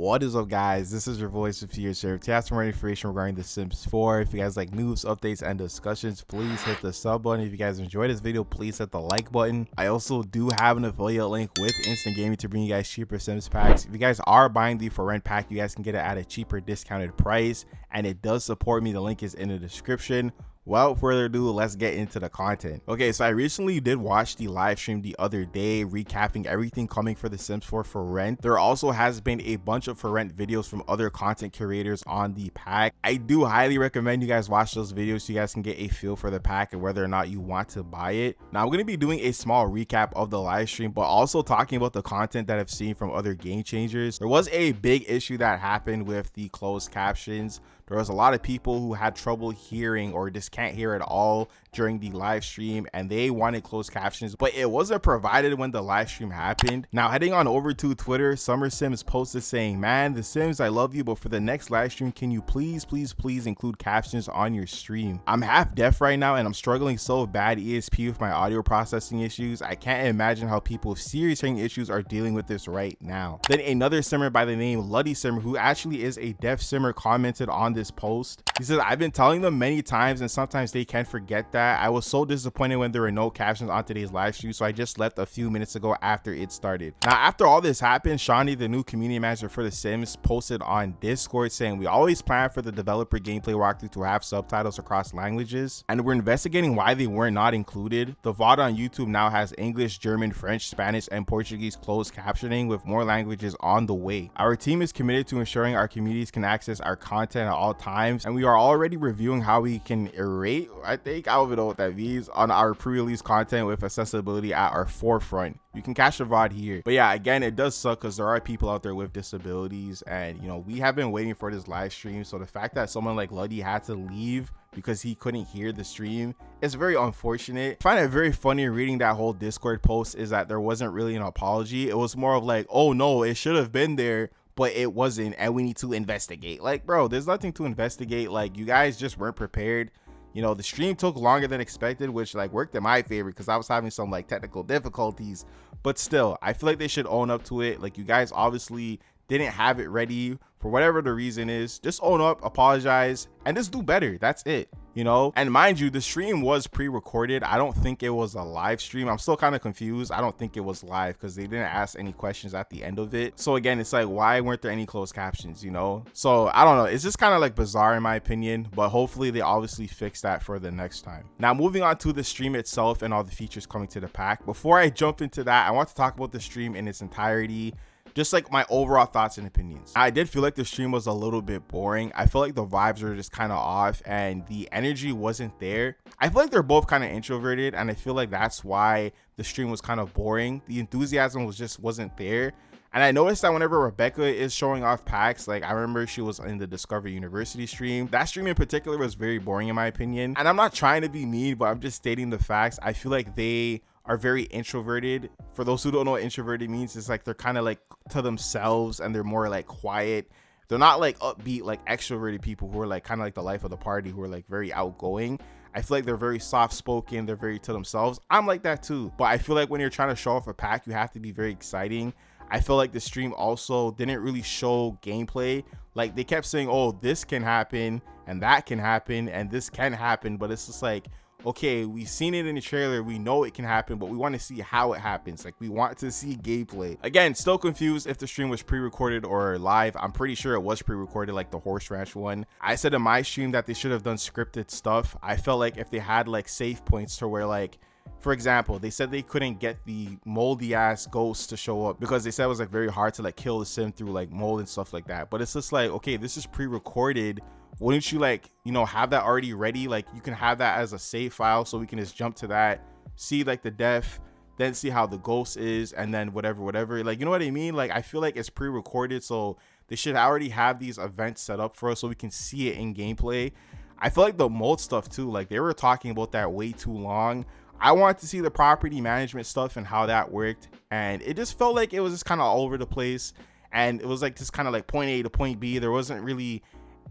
What is up, guys? This is your voice of your serve. To have some more information regarding The Sims 4. If you guys like news, updates, and discussions, please hit the sub button. If you guys enjoyed this video, please hit the like button. I also do have an affiliate link with Instant Gaming to bring you guys cheaper Sims packs. If you guys are buying the For Rent pack, you guys can get it at a cheaper discounted price, and it does support me. The link is in the description. Without further ado, let's get into the content. Okay, so I recently did watch the live stream the other day recapping everything coming for The Sims 4 For Rent. There also has been a bunch of For Rent videos from other content curators on the pack. I do highly recommend you guys watch those videos so you guys can get a feel for the pack and whether or not you want to buy it. Now, I'm going to be doing a small recap of the live stream, but also talking about the content that I've seen from other game changers. There was a big issue that happened with the closed captions. There was a lot of people who had trouble hearing or just can't hear at all during the live stream, and they wanted closed captions, but it wasn't provided when the live stream happened. Now, heading on over to Twitter, Summer Sims posted saying, "Man, The Sims, I love you, but for the next live stream, can you please include captions on your stream? I'm half deaf right now and I'm struggling so bad ESP with my audio processing issues. I can't imagine how people with serious hearing issues are dealing with this right now." Then another simmer by the name Luddy Simmer, who actually is a deaf simmer, commented on this post. He says, "I've been telling them many times and sometimes they can't forget that. I was so disappointed when there were no captions on today's live stream, so I just left a few minutes ago after it started." Now, after all this happened, Shawnee, the new community manager for The Sims, posted on Discord saying, "We always plan for the developer gameplay walkthrough to have subtitles across languages, and we're investigating why they were not included. The VOD on YouTube now has English, German, French, Spanish, and Portuguese closed captioning with more languages on the way. Our team is committed to ensuring our communities can access our content at all times, and we are already reviewing how we can iterate," I don't even know what that means, "on our pre-release content with accessibility at our forefront. You can catch the VOD here." But yeah, again, it does suck because there are people out there with disabilities, and we have been waiting for this live stream. So the fact that someone like Luddy had to leave because he couldn't hear the stream is very unfortunate. I find it very funny reading that whole Discord post is that there wasn't really an apology. It was more of like, "Oh no, it should have been there, but it wasn't, and we need to investigate." Like, bro, there's nothing to investigate. Like, you guys just weren't prepared. The stream took longer than expected, which like worked in my favor because I was having some like technical difficulties, but still, I feel like they should own up to it. Like, you guys obviously didn't have it ready for whatever the reason is. Just own up, apologize, and just do better. That's it. And mind you, the stream was pre-recorded. I don't think it was a live stream. I'm still kind of confused. I don't think it was live because they didn't ask any questions at the end of it. So again, it's like, why weren't there any closed captions? So I don't know, it's just kind of like bizarre in my opinion, but hopefully they obviously fix that for the next time. Now, moving on to the stream itself and all the features coming to the pack. Before I jump into that, I want to talk about the stream in its entirety, just like my overall thoughts and opinions. I did feel like the stream was a little bit boring. I feel like the vibes were just kind of off and the energy wasn't there. I feel like they're both kind of introverted, and I feel like that's why the stream was kind of boring. The enthusiasm wasn't there. And I noticed that whenever Rebecca is showing off packs, like I remember she was in the Discover University stream. That stream in particular was very boring in my opinion. And I'm not trying to be mean, but I'm just stating the facts. I feel like they are very introverted. For those who don't know what introverted means, it's like they're kind of like to themselves and they're more like quiet. They're not like upbeat like extroverted people who are like kind of like the life of the party, who are like very outgoing. I feel like they're very soft spoken, they're very to themselves. I'm like that too, but I feel like when you're trying to show off a pack, you have to be very exciting. I feel like the stream also didn't really show gameplay. Like, they kept saying, "Oh, this can happen and that can happen and this can happen," but it's just like, okay, we've seen it in the trailer, we know it can happen, but we want to see how it happens. Like, we want to see gameplay. Again, still confused if the stream was pre-recorded or live. I'm pretty sure it was pre-recorded, like the Horse Ranch one. I said in my stream that they should have done scripted stuff. I felt like if they had like save points to where, like, for example, they said they couldn't get the moldy ass ghost to show up because they said it was like very hard to like kill the sim through like mold and stuff like that. But it's just like, okay, this is pre-recorded. Wouldn't you like, have that already ready? Like, you can have that as a save file so we can just jump to that, see like the death, then see how the ghost is, and then whatever. Like, you know what I mean? Like, I feel like it's pre-recorded, so they should already have these events set up for us so we can see it in gameplay. I feel like the mold stuff too, like they were talking about that way too long. I wanted to see the property management stuff and how that worked, and it just felt like it was just kind of all over the place, and it was like just kind of like point A to point B. There wasn't really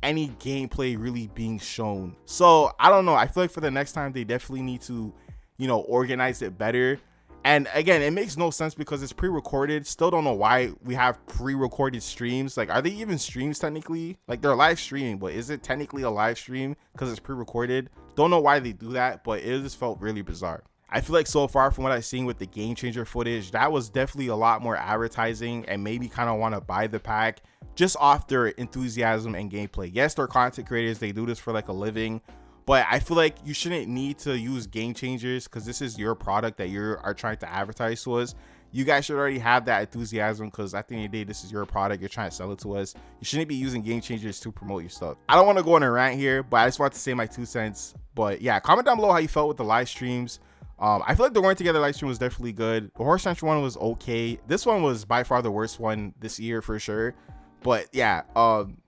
any gameplay really being shown. So I don't know, I feel like for the next time they definitely need to organize it better. And again, it makes no sense because it's pre-recorded. Still don't know why we have pre-recorded streams. Like, are they even streams technically? Like, they're live streaming, but is it technically a live stream because it's pre-recorded? Don't know why they do that, but it just felt really bizarre. I feel like so far from what I've seen with the game changer footage, that was definitely a lot more advertising and made me kind of want to buy the pack just off their enthusiasm and gameplay. Yes, they're content creators. They do this for like a living, but I feel like you shouldn't need to use game changers because this is your product that you are trying to advertise to us. You guys should already have that enthusiasm because at the end of the day, this is your product. You're trying to sell it to us. You shouldn't be using game changers to promote your stuff. I don't want to go on a rant here, but I just want to say my 2 cents. But yeah, comment down below how you felt with the live streams. I feel like the Working Together live stream was definitely good. The Horse Ranch one was okay. This one was by far the worst one this year for sure. But yeah,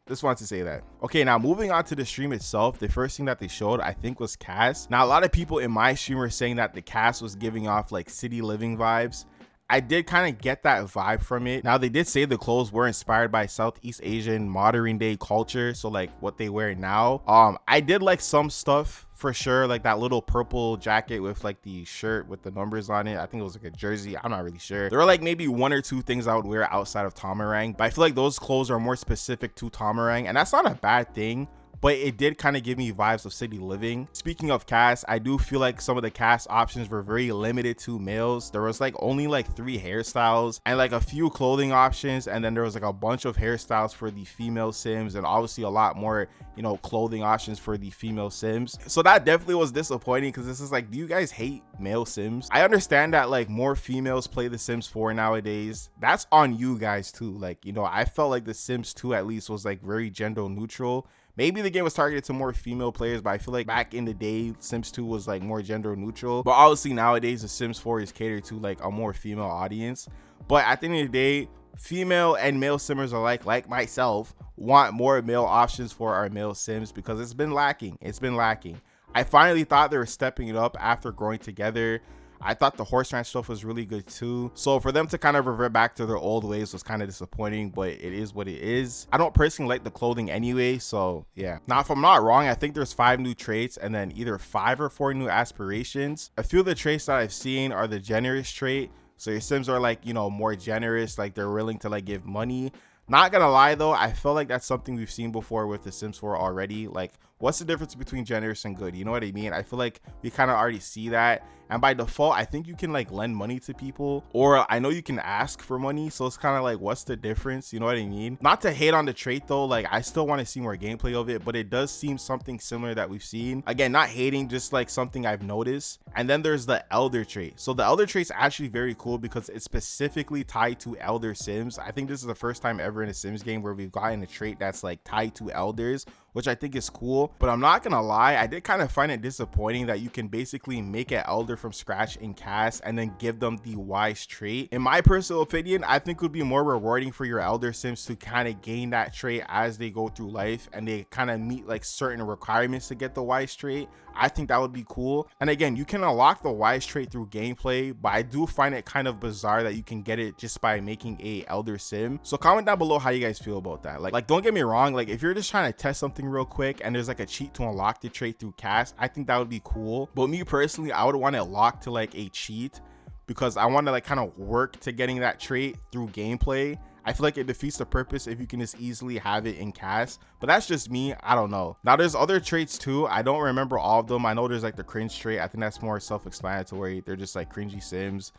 just wanted to say that. Okay, now moving on to the stream itself, the first thing that they showed, I think, was cast. Now, a lot of people in my stream were saying that the cast was giving off like city living vibes. I did kind of get that vibe from it. Now, they did say the clothes were inspired by Southeast Asian modern day culture, so like what they wear now. I did like some stuff for sure, like that little purple jacket with like the shirt with the numbers on it. I think it was like a jersey. I'm not really sure. There are like maybe 1 or 2 things I would wear outside of Tamarang, but I feel like those clothes are more specific to Tamarang, and that's not a bad thing. But it did kind of give me vibes of city living. Speaking of cast, I do feel like some of the cast options were very limited to males. There was like only like 3 hairstyles and like a few clothing options, and then there was like a bunch of hairstyles for the female sims, and obviously a lot more, you know, clothing options for the female sims. So that definitely was disappointing because this is like, do you guys hate male sims? I understand that like more females play the Sims 4 nowadays. That's on you guys too. Like, you know, I felt like the Sims 2 at least was like very gender neutral. Maybe the game was targeted to more female players, but I feel like back in the day, Sims 2 was like more gender neutral. But obviously nowadays, the Sims 4 is catered to like a more female audience. But at the end of the day, female and male simmers alike, like myself, want more male options for our male sims because it's been lacking. It's been lacking. I finally thought they were stepping it up after growing together. I thought the Horse Ranch stuff was really good too. So for them to kind of revert back to their old ways was kind of disappointing, but it is what it is. I don't personally like the clothing anyway, so yeah. Now, if I'm not wrong, I think there's 5 new traits and then either 5 or 4 new aspirations. A few of the traits that I've seen are the generous trait. So your sims are like, you know, more generous, like they're willing to like give money. Not gonna lie though, I feel like that's something we've seen before with the Sims 4 already. Like, what's the difference between generous and good? You know what I mean? I feel like we kind of already see that. And by default, I think you can like lend money to people, or I know you can ask for money. So it's kind of like, what's the difference? You know what I mean? Not to hate on the trait though. Like, I still want to see more gameplay of it, but it does seem something similar that we've seen. Again, not hating, just like something I've noticed. And then there's the elder trait. So the elder trait's actually very cool because it's specifically tied to elder sims. I think this is the first time ever in a Sims game where we've gotten a trait that's like tied to elders, which I think is cool. But I'm not gonna lie, I did kind of find it disappointing that you can basically make an elder from scratch in cast and then give them the wise trait. In my personal opinion, I think it would be more rewarding for your elder sims to kind of gain that trait as they go through life and they kind of meet like certain requirements to get the wise trait. I think that would be cool. And again, you can unlock the wise trait through gameplay, but I do find it kind of bizarre that you can get it just by making a elder sim. So comment down below how you guys feel about that. Like don't get me wrong, like if you're just trying to test something real quick and there's like a cheat to unlock the trait through cast, I think that would be cool. But me personally, I would want it locked to like a cheat because I want to like kind of work to getting that trait through gameplay. I feel like it defeats the purpose if you can just easily have it in cast, but that's just me. I don't know. Now there's other traits too. I don't remember all of them. I know there's like the cringe trait. I think that's more self-explanatory. They're just like cringy sims.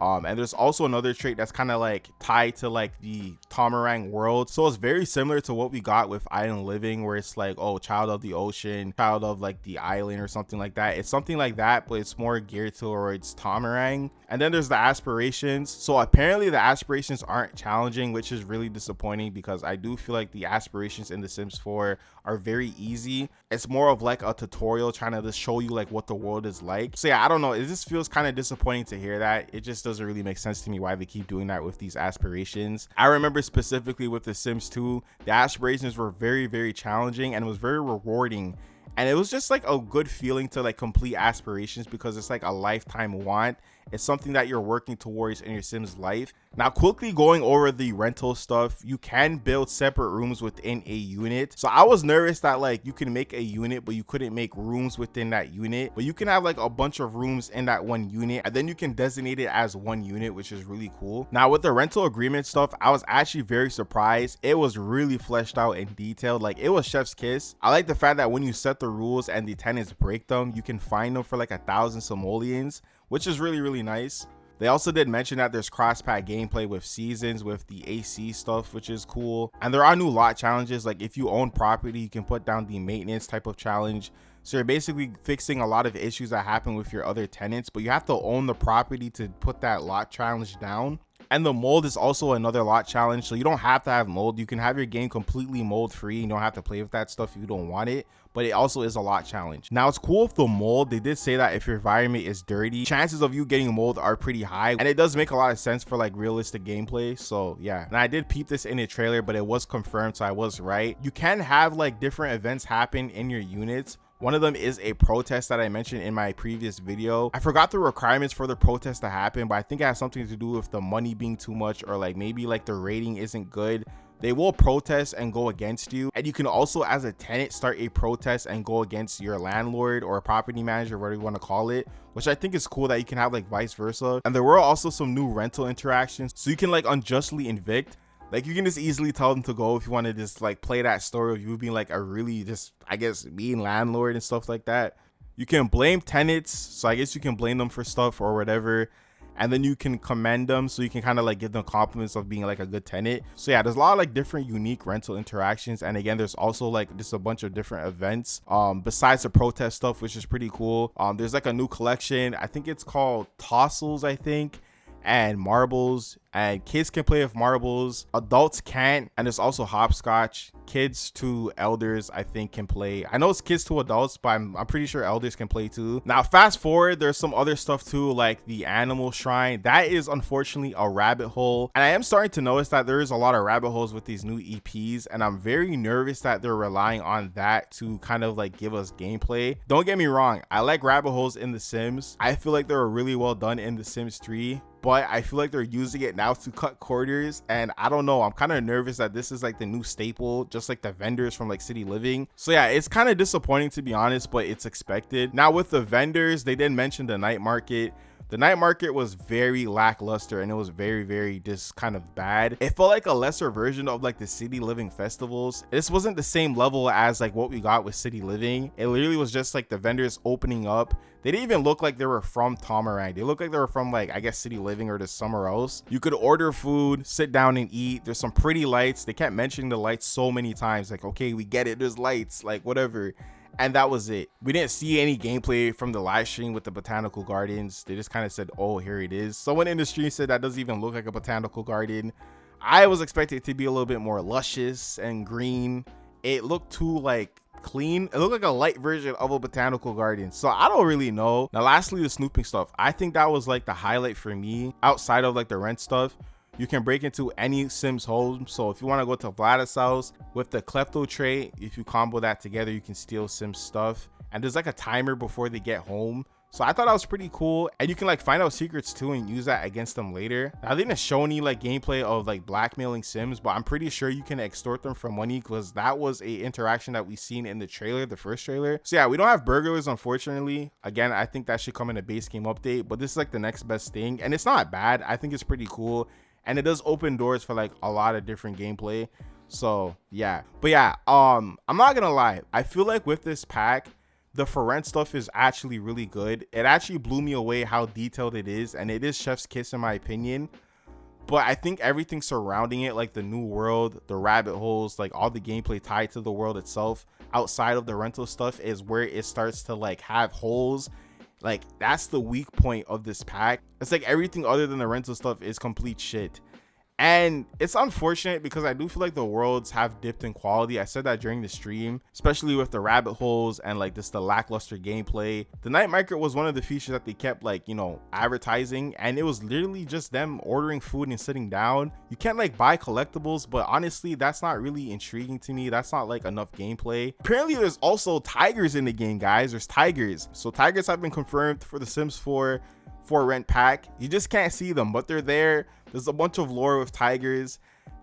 And there's also another trait that's kind of like tied to like the Tamarang world. So it's very similar to what we got with Island Living, where it's like, oh, child of the ocean, child of like the island or something like that. It's something like that, but it's more geared towards Tamarang. And then there's the aspirations. So apparently the aspirations aren't challenging, which is really disappointing because I do feel like the aspirations in The Sims 4 are very easy. It's more of like a tutorial trying to just show you like what the world is like. So yeah, I don't know. It just feels kind of disappointing to hear that. It just doesn't really make sense to me why they keep doing that with these aspirations. I remember specifically with The Sims 2, the aspirations were very, very challenging and it was very rewarding. And it was just like a good feeling to like complete aspirations because it's like a lifetime want It's something that you're working towards in your Sims life. Now, quickly going over the rental stuff, you can build separate rooms within a unit. So I was nervous that like you can make a unit, but you couldn't make rooms within that unit. But you can have like a bunch of rooms in that one unit, and then you can designate it as one unit, which is really cool. Now, with the rental agreement stuff, I was actually very surprised. It was really fleshed out and detailed. Like, it was chef's kiss. I like the fact that when you set the rules and the tenants break them, you can find them for like 1,000 simoleons, which is really nice. They also did mention that there's cross-pack gameplay with seasons, with the AC stuff, which is cool. And there are new lot challenges. Like, if you own property, you can put down the maintenance type of challenge. So you're basically fixing a lot of issues that happen with your other tenants, but you have to own the property to put that lot challenge down. And the mold is also another lot challenge, so you don't have to have mold. You can have your game completely mold free. You don't have to play with that stuff if you don't want it, but it also is a lot challenge. Now, it's cool with the mold. They did say that if your environment is dirty, chances of you getting mold are pretty high, and it does make a lot of sense for like realistic gameplay. So yeah, and I did peep this in a trailer, but it was confirmed, so I was right. You can have like different events happen in your units. One of them is a protest that I mentioned in my previous video. I forgot the requirements for the protest to happen, but I think it has something to do with the money being too much, or like maybe like the rating isn't good. They will protest and go against you, and you can also as a tenant start a protest and go against your landlord or a property manager, whatever you want to call it, which I think is cool that you can have like vice versa. And there were also some new rental interactions, so you can like unjustly evict. Like, you can just easily tell them to go if you want to just like play that story of you being like a really just, I guess, mean landlord and stuff like that. You can blame tenants, so I guess you can blame them for stuff or whatever, and then you can commend them, so you can kind of like give them compliments of being like a good tenant. So yeah, there's a lot of like different unique rental interactions, and again, there's also like just a bunch of different events besides the protest stuff, which is pretty cool. There's like a new collection, I think it's called Tossles, I think, and marbles, and kids can play with marbles, adults can't. And there's also hopscotch. Kids to elders, I think, can play. I know it's kids to adults, but I'm pretty sure elders can play too. Now, fast forward, there's some other stuff too, like the animal shrine. That is unfortunately a rabbit hole, and I am starting to notice that there is a lot of rabbit holes with these new EPs, and I'm very nervous that they're relying on that to kind of like give us gameplay. Don't get me wrong, I like rabbit holes in The Sims. I feel like they were really well done in The Sims 3, but I feel like they're using it now to cut corners, and I don't know, I'm kind of nervous that this is like the new staple, just like the vendors from like City Living. So yeah, it's kind of disappointing to be honest, but it's expected. Now, with the vendors, they did mention the night market. The night market was very lackluster, and it was very just kind of bad. It felt like a lesser version of like the City Living festivals. This wasn't the same level as like what we got with City Living. It literally was just like the vendors opening up. They didn't even look like they were from Tomarang. They looked like they were from like, I guess, City Living or just somewhere else. You could order food, sit down and eat. There's some pretty lights. They kept mentioning the lights so many times, like, okay, we get it, there's lights, like whatever. And that was it. We didn't see any gameplay from the live stream with the botanical gardens. They just kind of said, oh, here it is. Someone in the stream said that doesn't even look like a botanical garden. I was expecting it to be a little bit more luscious and green. It looked too like clean. It looked like a light version of a botanical garden, so I don't really know. Now, lastly, the snooping stuff. I think that was like the highlight for me outside of like the rent stuff. You can break into any Sims home. So if you want to go to Vlad's house with the klepto trait, if you combo that together, you can steal Sims stuff. And there's like a timer before they get home. So I thought that was pretty cool. And you can like find out secrets too and use that against them later. Now, I didn't show any like gameplay of like blackmailing Sims, but I'm pretty sure you can extort them for money, because that was a interaction that we seen in the trailer, the first trailer. So yeah, we don't have burglars, unfortunately. Again, I think that should come in a base game update, but this is like the next best thing. And it's not bad. I think it's pretty cool. And it does open doors for like a lot of different gameplay. So yeah, but yeah, I'm not gonna lie, I feel like with this pack, the for rent stuff is actually really good. It actually blew me away how detailed it is, and it is chef's kiss in my opinion. But I think everything surrounding it, like the new world, the rabbit holes, like all the gameplay tied to the world itself outside of the rental stuff, is where it starts to like have holes. Like, that's the weak point of this pack. It's like everything other than the rental stuff is complete shit. And it's unfortunate because I do feel like the worlds have dipped in quality. I said that during the stream, especially with the rabbit holes and like this the lackluster gameplay. The night market was one of the features that they kept like, you know, advertising, and it was literally just them ordering food and sitting down. You can't like buy collectibles, but honestly, that's not really intriguing to me. That's not like enough gameplay. Apparently there's also tigers in the game, guys. There's tigers. So tigers have been confirmed for The Sims 4. for rent pack. You just can't see them, but they're there. There's a bunch of lore with tigers,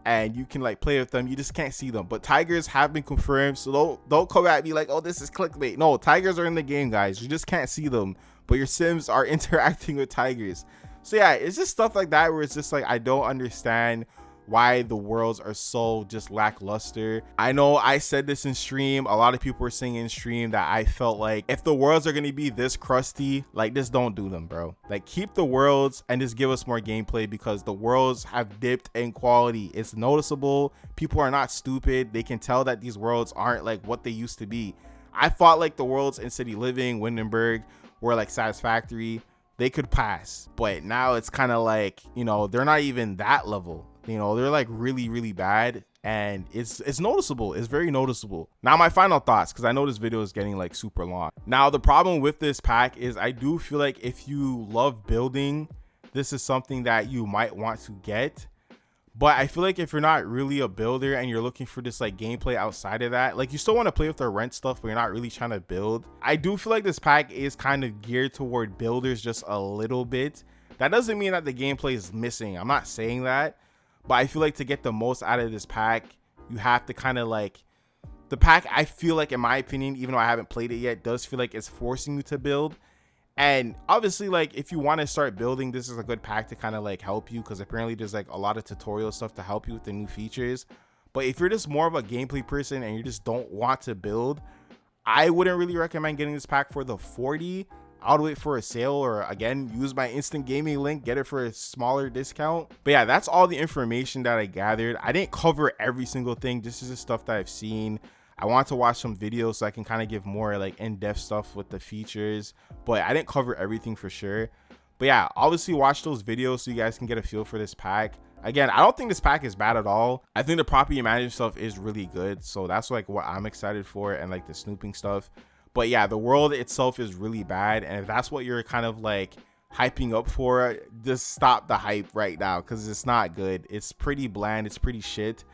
and you can like play with them. You just can't see them, but tigers have been confirmed. So don't come at me like, oh, this is clickbait. No, tigers are in the game, guys. You just can't see them, but your sims are interacting with tigers. So yeah, it's just stuff like that where it's just like, I don't understand why the worlds are so just lackluster. I know I said this in stream. A lot of people were saying in stream that I felt like if the worlds are going to be this crusty, like, just don't do them, bro. Like, keep the worlds and just give us more gameplay, because the worlds have dipped in quality. It's noticeable. People are not stupid. They can tell that these worlds aren't like what they used to be. I thought like the worlds in City Living, Windenburg were like satisfactory. They could pass, but now it's kind of like, you know, they're not even that level. You know, they're like really, really bad, and it's noticeable. It's very noticeable. Now, my final thoughts, because I know this video is getting like super long. Now, the problem with this pack is I do feel like if you love building, this is something that you might want to get. But I feel like if you're not really a builder and you're looking for this like gameplay outside of that, like, you still want to play with the rent stuff, but you're not really trying to build. I do feel like this pack is kind of geared toward builders just a little bit. That doesn't mean that the gameplay is missing. I'm not saying that, but I feel like to get the most out of this pack, you have to kind of like, the pack, I feel like, in my opinion, even though I haven't played it yet, does feel like it's forcing you to build. And obviously, like, if you want to start building, this is a good pack to kind of like help you, because apparently there's like a lot of tutorial stuff to help you with the new features. But if you're just more of a gameplay person and you just don't want to build, I wouldn't really recommend getting this pack for the 40. I would wait for a sale, or again, use my instant gaming link, get it for a smaller discount. But yeah, that's all the information that I gathered. I didn't cover every single thing. This is the stuff that I've seen. I want to watch some videos so I can kind of give more like in-depth stuff with the features, but I didn't cover everything for sure. But yeah, obviously watch those videos so you guys can get a feel for this pack. Again, I don't think this pack is bad at all. I think the property management stuff is really good, so that's like what I'm excited for, and like the snooping stuff. But yeah, the world itself is really bad, and if that's what you're kind of like hyping up for, just stop the hype right now, because it's not good. It's pretty bland. It's pretty shit.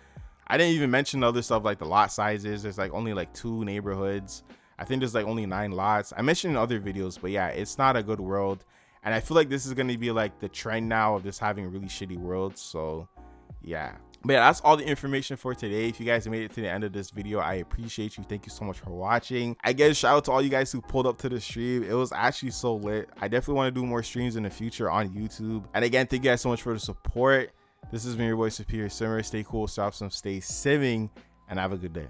I didn't even mention other stuff like the lot sizes. There's like only like 2 neighborhoods. I think there's like only 9 lots. I mentioned in other videos, but yeah, it's not a good world. And I feel like this is going to be like the trend now of just having really shitty worlds. So yeah. But yeah, that's all the information for today. If you guys made it to the end of this video, I appreciate you. Thank you so much for watching. Again, shout out to all you guys who pulled up to the stream. It was actually so lit. I definitely want to do more streams in the future on YouTube. And again, thank you guys so much for the support. This has been your boy Superior Simmer. Stay cool, stop some, stay simming, and have a good day.